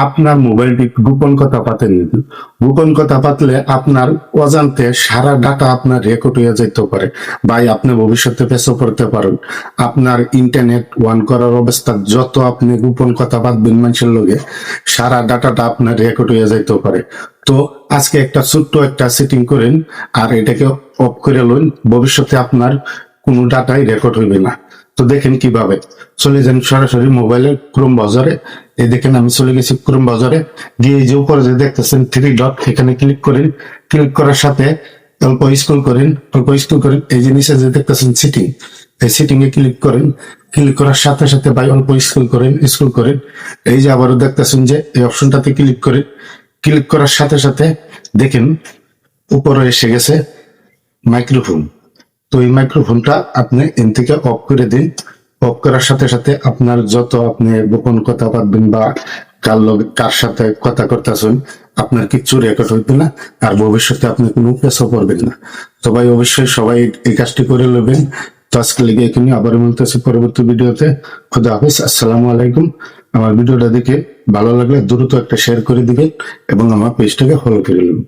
আপনার মোবাইলটি গোপন কথা পাতেন। গোপন কথা পাতলে আপনার অজান্তে সারা ডাটা আপনার রেকর্ড হয়ে যেতে পারে, ভাই আপনি ভবিষ্যতে পেছনে পড়তে পারেন। আপনার ইন্টারনেট অন করার অবস্থা যত আপনি গোপন কথা পাতবেন মানুষের লগে, সারা ডাটাটা আপনার রেকর্ড হয়ে যাইতে পারে। তো আজকে একটা ছোট্ট একটা সেটিং করেন আর এটাকে অফ করে লইন, ভবিষ্যতে আপনার কোনো ডাটাই রেকর্ড হইবে না। তো দেখেন কিভাবে। চলে যান সরাসরি মোবাইলের ক্রোম ব্রাউজারে। এই দেখেন আমি চলে গেছি ক্রোম ব্রাউজারে, গিয়ে এই যে উপরে যে দেখতেছেন থ্রি ডট, এখানে ক্লিক করেন। ক্লিক করার সাথে অল্প স্ক্রল করেন, এই যে নিচে যে দেখতেছেন সেটিং, এই সেটিং এ ক্লিক করেন। ক্লিক করার সাথে সাথে ভাই অল্প স্ক্রল করেন। এই যে আবারও দেখতেছেন যে এই অপশনটাতে ক্লিক করেন। ক্লিক করার সাথে সাথে দেখেন উপরে এসে গেছে মাইক্রোফোন। তো এই মাইক্রোফোনটা আপনি এন থেকে অফ করে দিন। অফ করার সাথে সাথে আপনার যত আপনি গোপন কথা পাতবেন বা কার সাথে কথা করতেছেন, আপনার কিচ্ছু রেকর্ড হইবে না, আর ভবিষ্যতে আপনি কোনো পেছনে পড়বেন না। তো ভাই অবশ্যই সবাই এই কাজটি করে নেবেন। তো আজকে লেগে এখানে আবার বলতেছি পরবর্তী ভিডিওতে। খুদা হাফেজ, আসসালামু আলাইকুম। আমার ভিডিওটা দেখে ভালো লাগলে দ্রুত একটা শেয়ার করে দিবেন এবং আমার পেজটাকে ফলো করে নেবেন।